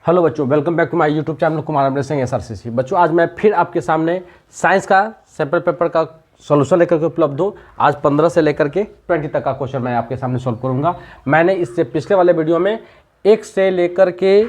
Hello बच्चों, welcome back to my YouTube channel Kumar Amrit Singh SRCC। बच्चों, आज मैं फिर आपके सामने साइंस का सैम्पल पेपर का सॉल्यूशन लेकर के उपलब्ध हूँ। आज 15 से लेकर के 20 तक का क्वेश्चन मैं आपके सामने सॉल्व करूँगा। मैंने इससे पिछले वाले वीडियो में 1 से लेकर के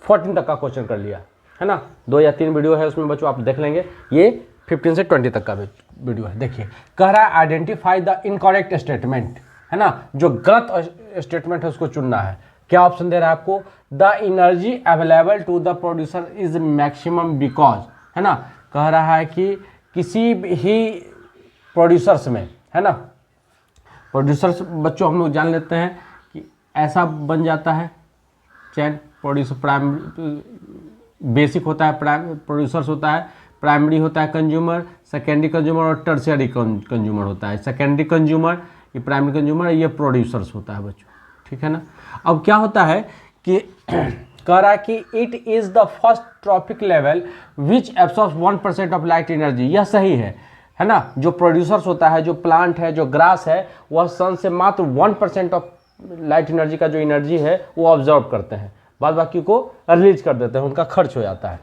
14 तक का क्वेश्चन कर लिया है ना। 2 या 3 वीडियो है उसमें बच्चों, आप देख लेंगे। ये 15 से 20 तक का वीडियो है। देखिए, कह रहा है आइडेंटिफाई द इनकरेक्ट स्टेटमेंट, है ना। जो गलत स्टेटमेंट है उसको चुनना है। क्या ऑप्शन दे रहा है आपको? The energy available to the producer is maximum because, है ना। कह रहा है कि किसी भी प्रोड्यूसर्स में, है ना, प्रोड्यूसर्स बच्चों हम लोग जान लेते हैं कि ऐसा बन जाता है चैन। प्रोड्यूसर प्राइम बेसिक होता है, प्रोड्यूसर्स होता है, प्राइमरी होता है कंज्यूमर, सेकेंडरी कंज्यूमर और टर्शियरी कंज्यूमर होता है। सेकेंडरी कंज्यूमर, ये प्राइमरी कंज्यूमर, ये प्रोड्यूसर्स होता है बच्चों, ठीक है ना। अब क्या होता है कि कह रहा है कि it is the first trophic level which absorbs 1% of light energy. यह सही है ना। जो प्रोड्यूसर्स होता है, जो प्लांट है, जो ग्रास है, वह सन से मात्र 1% ऑफ लाइट एनर्जी का जो एनर्जी है वो ऑब्जर्व करते हैं, बाद बाकी को रिलीज कर देते हैं, उनका खर्च हो जाता है।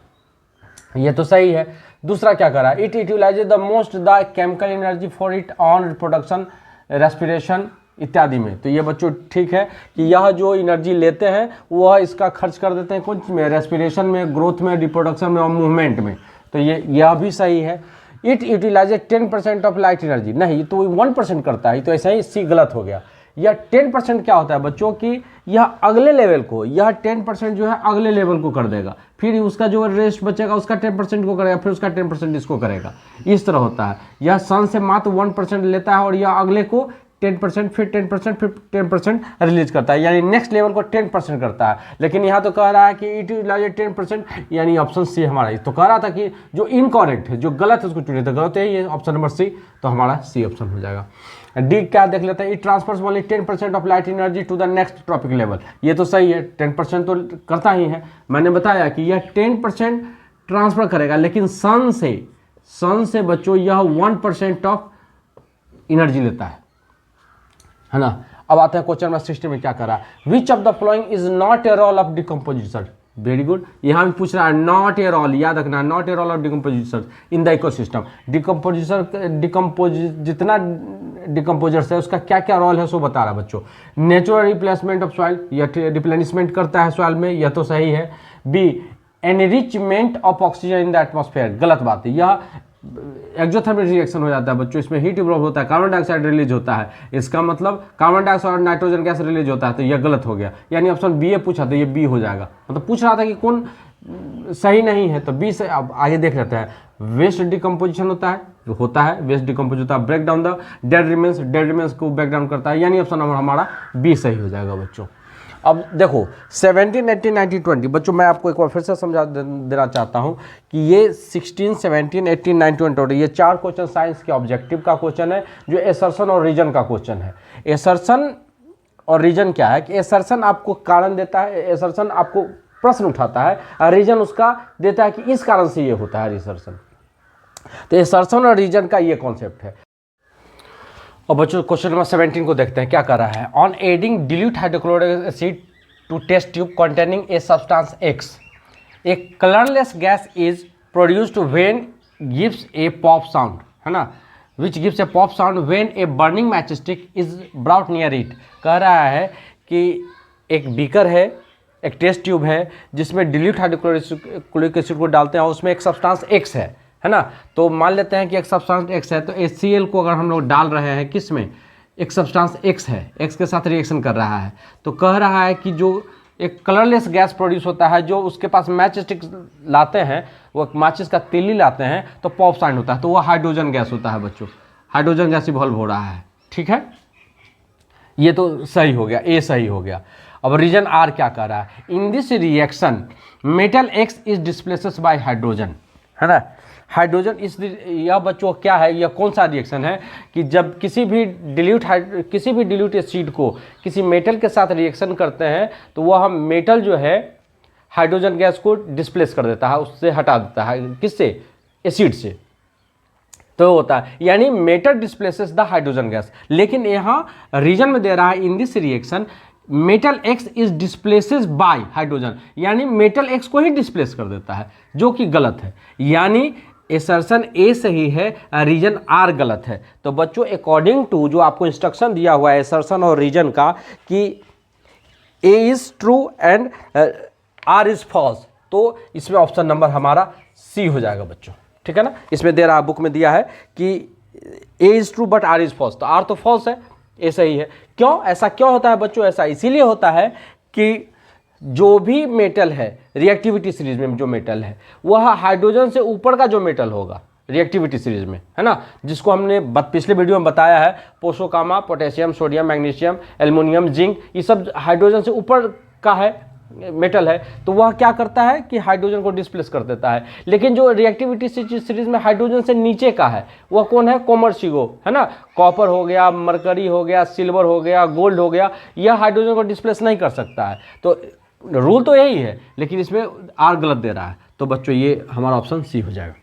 ये तो सही है। दूसरा क्या कर रहा है? It utilises the most the chemical energy for it on reproduction, respiration इत्यादि में। तो ये बच्चों ठीक है कि यह जो एनर्जी लेते हैं वह इसका खर्च कर देते हैं कुछ में, रेस्पिरेशन में, ग्रोथ में, रिप्रोडक्शन में और मूवमेंट में। तो यह भी सही है। It utilises 10% of light energy, नहीं तो 1% करता है, तो ऐसा ही सी गलत हो गया। यह 10% क्या होता है बच्चों की, यह अगले लेवल को, यह 10% जो है अगले लेवल को कर देगा, फिर उसका जो रेस्ट बचेगा उसका 10% को करेगा, फिर उसका 10% इसको करेगा। इस तरह होता है। यह सन से मात्र 1% लेता है और यह अगले को 10%, फिर 10%, फिर 10% रिलीज करता है, यानी नेक्स्ट लेवल को 10% करता है। लेकिन यहाँ तो कह रहा है कि इट यूटिलाइजेज 10%, यानी ऑप्शन सी हमारा। तो कह रहा था कि जो इनकरेक्ट है, जो गलत है उसको चुनिए, तो गलत है ये ऑप्शन नंबर सी, तो हमारा सी ऑप्शन हो जाएगा। डी क्या देख लेते हैं? It transfers only 10% of light energy to the next trophic level. ये तो सही है, 10% तो करता ही है। मैंने बताया कि यह 10% ट्रांसफर करेगा, लेकिन सन से बच्चों यह 1% ऑफ एनर्जी लेता है ना। अब आते हैं क्वेश्चन नंबर 60 में क्या कर रहा है? Which of the following is not a role of decomposition. Very good. यहाँ भी पूछ रहा है नॉट ए रोल, याद रखना, not a role of decomposition in the ecosystem. जितना डिकम्पोजर्स है उसका क्या क्या रोल है सो बता रहा है बच्चों। नेचुरल रिप्लेसमेंट ऑफ सॉइल, या रिप्लेनिशमेंट करता है सॉइल में, यह तो सही है। B enrichment of oxygen in the atmosphere, गलत बात है। यह एक्सोथर्मिक रिएक्शन हो जाता है बच्चों, इसमें हीट इवॉल्व होता है, कार्बन डाइऑक्साइड रिलीज होता है, इसका मतलब कार्बन डाइऑक्साइड और नाइट्रोजन गैस रिलीज होता है, तो यह गलत हो गया। यानी ऑप्शन बी ए पूछा तो ये बी हो जाएगा। मतलब पूछ रहा था कि कौन सही नहीं है, तो बी से। अब आगे देख लेते हैं। वेस्ट डिकम्पोजिशन होता है वेस्ट डिकम्पोज होता है, break down the dead remains को ब्रेक डाउन करता है, यानी ऑप्शन नंबर हमारा बी सही हो जाएगा बच्चों। अब देखो 17, 18, 19, 20 बच्चों, मैं आपको एक बार फिर से समझा देना चाहता हूं कि ये 16, 17, 18, 19, 20 ये 4 क्वेश्चन साइंस के ऑब्जेक्टिव का क्वेश्चन है, जो एसर्शन और रीजन का क्वेश्चन है। एसर्शन और रीजन क्या है कि एसर्शन आपको कारण देता है, एसर्शन आपको प्रश्न उठाता है, और रीजन उसका देता है कि इस कारण से ये होता है एसर्शन। तो एसर्शन और रीजन का ये कॉन्सेप्ट है। और बच्चों क्वेश्चन नंबर 17 को देखते हैं क्या कर रहा है। On adding dilute hydrochloric acid to test tube containing a substance X, a colourless gas is produced when gives a pop sound, है ना, which gives a pop sound when a burning match stick is brought near it. कह रहा है कि एक beaker है, एक test tube है, जिसमें डिल्यूट हाइड्रोक्लोरिक एसिड को डालते हैं और उसमें एक सब्सटेंस एक्स है ना। तो मान लेते हैं कि एक सब्सटेंस एक्स है, तो HCl को अगर हम लोग डाल रहे हैं किस में, एक सब्सटेंस एक्स है, एक्स के साथ रिएक्शन कर रहा है, तो कह रहा है कि जो एक कलरलेस गैस प्रोड्यूस होता है, जो उसके पास मैच स्टिक लाते हैं, वो माचिस का तीली लाते हैं, तो पॉप साउंड होता है, तो वह हाइड्रोजन गैस होता है बच्चों। हाइड्रोजन गैस इवॉल्व हो रहा है, ठीक है। ये तो सही हो गया, ए सही हो गया। अब रीजन आर क्या कह रहा है? In this reaction metal x is displaces bye hydrogen, है ना। हाइड्रोजन इस, यह बच्चों क्या है, यह कौन सा रिएक्शन है कि जब किसी भी डिल्यूट एसिड को किसी मेटल के साथ रिएक्शन करते हैं, तो वह मेटल जो है हाइड्रोजन गैस को डिस्प्लेस कर देता है, उससे हटा देता है, किससे? एसिड से। तो होता है, यानी metal displaces the hydrogen gas. लेकिन यहाँ रीजन में दे रहा है in this reaction metal x is displaces bye hydrogen, यानी मेटल एक्स को ही डिस्प्लेस कर देता है, जो कि गलत है। यानी एसर्शन ए सही है, रीजन आर गलत है। तो बच्चों अकॉर्डिंग टू जो आपको इंस्ट्रक्शन दिया हुआ है एसर्शन और रीजन का कि A is true and R is false, तो इसमें ऑप्शन नंबर हमारा सी हो जाएगा बच्चों, ठीक है ना। इसमें दे रहा बुक में दिया है कि A is true but R is false, तो आर तो फॉल्स है, ए सही है। क्यों ऐसा क्यों होता है बच्चों? ऐसा इसीलिए होता है कि जो भी मेटल है रिएक्टिविटी सीरीज में, जो मेटल है वह हाइड्रोजन से ऊपर का जो मेटल होगा रिएक्टिविटी सीरीज में, है ना, जिसको हमने पिछले वीडियो में बताया है, पोषोकामा, potassium, sodium, magnesium, aluminium, zinc, ये सब हाइड्रोजन से ऊपर का है मेटल है, तो वह क्या करता है कि हाइड्रोजन को डिस्प्लेस कर देता है। लेकिन जो रिएक्टिविटी सीरीज में हाइड्रोजन से नीचे का है वह कौन है? कॉमर्शिगो, है ना। कॉपर हो गया, मरकरी हो गया, सिल्वर हो गया, गोल्ड हो गया, यह हाइड्रोजन को डिस्प्लेस नहीं कर सकता है। तो रूल तो यही है, लेकिन इसमें आर गलत दे रहा है, तो बच्चों ये हमारा ऑप्शन सी हो जाएगा।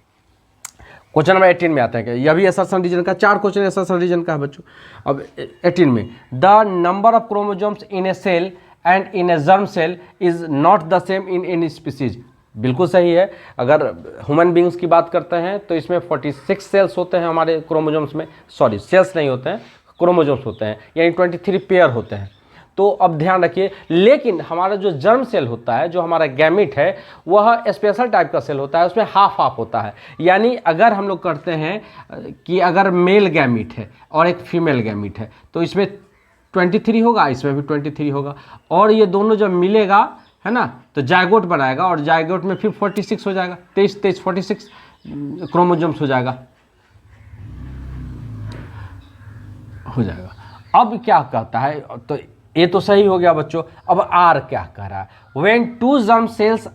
क्वेश्चन नंबर 18 में आते हैं, यह भी एसर्शन रीजन का, 4 क्वेश्चन एसर्शन रीजन का है बच्चों। अब 18 में the number of chromosomes in a cell and in a germ cell is not the same in any species, बिल्कुल सही है। अगर ह्यूमन बींग्स की बात करते हैं तो इसमें 46 सेल्स होते हैं हमारे क्रोमोसोम्स में, सॉरी सेल्स नहीं होते हैं, क्रोमोसोम्स होते हैं, यानी 23 पेयर होते हैं। तो अब ध्यान रखिए, लेकिन हमारा जो जर्म सेल होता है, जो हमारा गैमिट है, वह स्पेशल टाइप का सेल होता है, उसमें हाफ हाफ होता है। यानी अगर हम लोग करते हैं कि अगर मेल गैमिट है और एक फीमेल गैमिट है तो इसमें 23 होगा, इसमें भी 23 होगा, और ये दोनों जब मिलेगा, है ना, तो जायगोट बनाएगा, और जायगोट में फिर 46 हो जाएगा, 23 46 क्रोमोसोम्स हो जाएगा। अब क्या कहता है, तो ये तो सही हो गया बच्चों। अब आर क्या कह रहा है? When 2 germ cells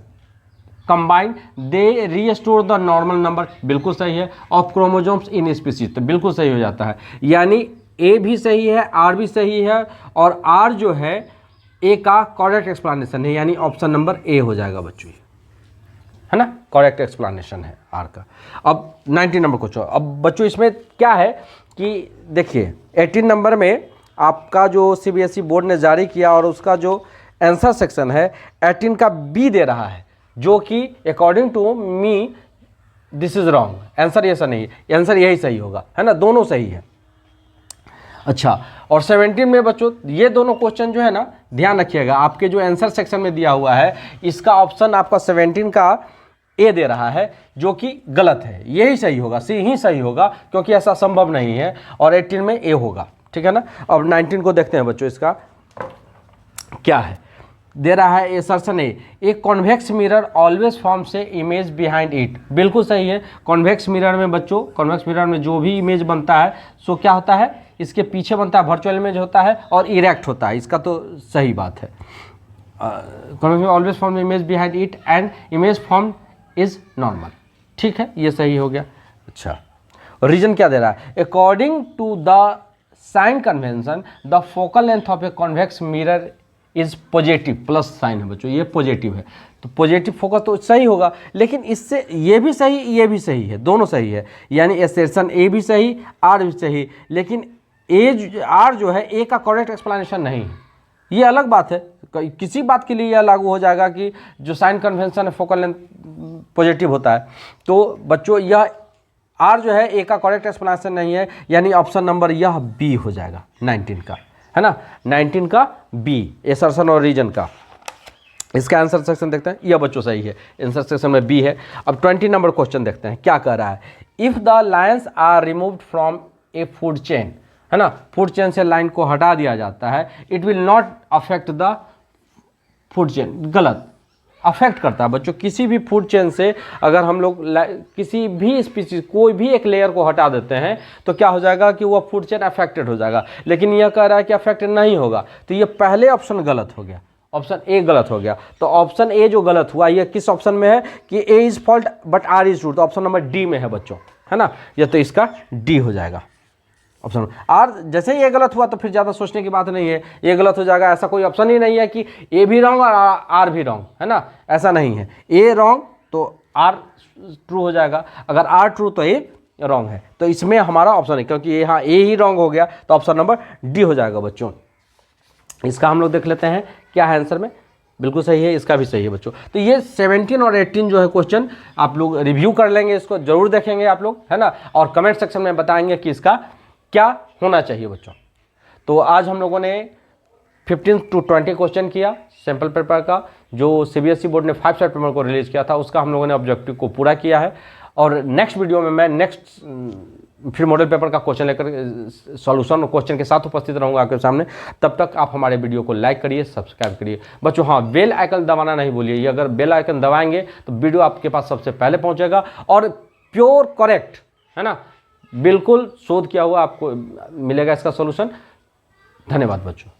combine they restore the normal number, बिल्कुल सही है, ऑफ क्रोमोसोम्स इन स्पीसीज, तो बिल्कुल सही हो जाता है। यानी ए भी सही है, आर भी सही है, और आर जो है ए का करेक्ट एक्सप्लेनेशन है, यानी ऑप्शन नंबर ए हो जाएगा बच्चों, है ना, करेक्ट एक्सप्लेनेशन है आर का। अब 19 नंबर क्वेश्चन। अब बच्चों इसमें क्या है कि देखिए 18 नंबर में आपका जो सीबीएसई बोर्ड ने जारी किया और उसका जो आंसर सेक्शन है 18 का बी दे रहा है, जो कि according to me this is wrong, answer ऐसा नहीं है, आंसर यही सही होगा, है ना, दोनों सही है। अच्छा, और 17 में बच्चों ये दोनों क्वेश्चन जो है ना, ध्यान रखिएगा, आपके जो आंसर सेक्शन में दिया हुआ है इसका ऑप्शन आपका 17 का ए दे रहा है, जो कि गलत है, यही सही होगा, सी ही सही होगा, क्योंकि ऐसा संभव नहीं है, और 18 में ए होगा, ठीक है ना। अब 19 को देखते हैं बच्चों, इसका क्या है, दे रहा है एसर्शन ए कॉन्वेक्स मिरर ऑलवेज फॉर्म से इमेज बिहाइंड इट, बिल्कुल सही है। कॉन्वेक्स मिरर में बच्चों, कॉन्वेक्स मिरर में जो भी इमेज बनता है सो क्या होता है, इसके पीछे बनता है, वर्चुअल इमेज होता है और इरेक्ट होता है, इसका तो सही बात है। Convex always form image behind it and image form is normal, ठीक है, ये सही हो गया। अच्छा, रीजन क्या दे रहा है? According to the sign convention the focal length of a convex mirror is positive, plus sign है बच्चों, ये पॉजिटिव है, तो पॉजिटिव फोकस तो सही होगा, लेकिन इससे ये भी सही, ये भी सही है, दोनों सही है, यानी एसेशन ए भी सही, आर भी सही, लेकिन ए आर जो है ए का करेक्ट एक्सप्लेनेशन नहीं है, ये अलग बात है। किसी बात के लिए यह लागू हो जाएगा कि जो साइन कन्वेंशन है फोकल लेंथ पॉजिटिव होता है, तो बच्चों यह आर जो है ए का करेक्ट एक्सप्लेनेशन नहीं है, यानी ऑप्शन नंबर यह बी हो जाएगा 19 का, है ना, 19 का बी, एसर्शन और रीजन का। इसका आंसर सेक्शन देखते हैं, यह बच्चों सही है, आंसर सेक्शन में बी है। अब 20 नंबर क्वेश्चन देखते हैं, क्या कह रहा है? If the lines are removed from a food chain, है ना, फूड चेन से लाइन को हटा दिया जाता है, it will not affect the food chain, गलत, अफेक्ट करता है बच्चों। किसी भी फूड चेन से अगर हम लोग किसी भी स्पीसीज कोई भी एक लेयर को हटा देते हैं तो क्या हो जाएगा कि वह फूड चेन अफेक्टेड हो जाएगा, लेकिन यह कह रहा है कि अफेक्टेड नहीं होगा, तो ये पहले ऑप्शन गलत हो गया, ऑप्शन ए गलत हो गया। तो ऑप्शन ए जो गलत हुआ ये किस ऑप्शन में है कि A is false but R is true, तो ऑप्शन नंबर डी में है बच्चों, है ना, ये तो इसका डी हो जाएगा ऑप्शन। आर जैसे ही ये गलत हुआ तो फिर ज़्यादा सोचने की बात नहीं है, ये गलत हो जाएगा, ऐसा कोई ऑप्शन ही नहीं है कि ए भी रॉन्ग और आर भी रॉन्ग, है ना, ऐसा नहीं है, ए रॉन्ग तो आर ट्रू हो जाएगा, अगर आर ट्रू तो ए रॉन्ग है, तो इसमें हमारा ऑप्शन है, क्योंकि यहाँ ए ही रॉन्ग हो गया तो ऑप्शन नंबर डी हो जाएगा बच्चों। इसका हम लोग देख लेते हैं क्या है आंसर में, बिल्कुल सही है, इसका भी सही है बच्चों। तो ये 17 और 18 जो है क्वेश्चन आप लोग रिव्यू कर लेंगे, इसको जरूर देखेंगे आप लोग, है ना, और कमेंट सेक्शन में बताएंगे कि इसका क्या होना चाहिए बच्चों। तो आज हम लोगों ने 15 to 20 क्वेश्चन किया सैम्पल पेपर का, जो सीबीएसई बोर्ड ने 5 सेप्टेम्बर को रिलीज किया था, उसका हम लोगों ने ऑब्जेक्टिव को पूरा किया है। और नेक्स्ट वीडियो में मैं फिर मॉडल पेपर का क्वेश्चन लेकर सॉल्यूशन और क्वेश्चन के साथ उपस्थित रहूंगा आपके सामने। तब तक आप हमारे वीडियो को लाइक करिए, सब्सक्राइब करिए बच्चों। हाँ, बेल आइकन दबाना नहीं भूलिए, ये अगर बेल आइकन दबाएंगे तो वीडियो आपके पास सबसे पहले पहुंचेगा और प्योर करेक्ट, है ना, बिल्कुल शोध किया हुआ आपको मिलेगा इसका सॉल्यूशन। धन्यवाद बच्चों।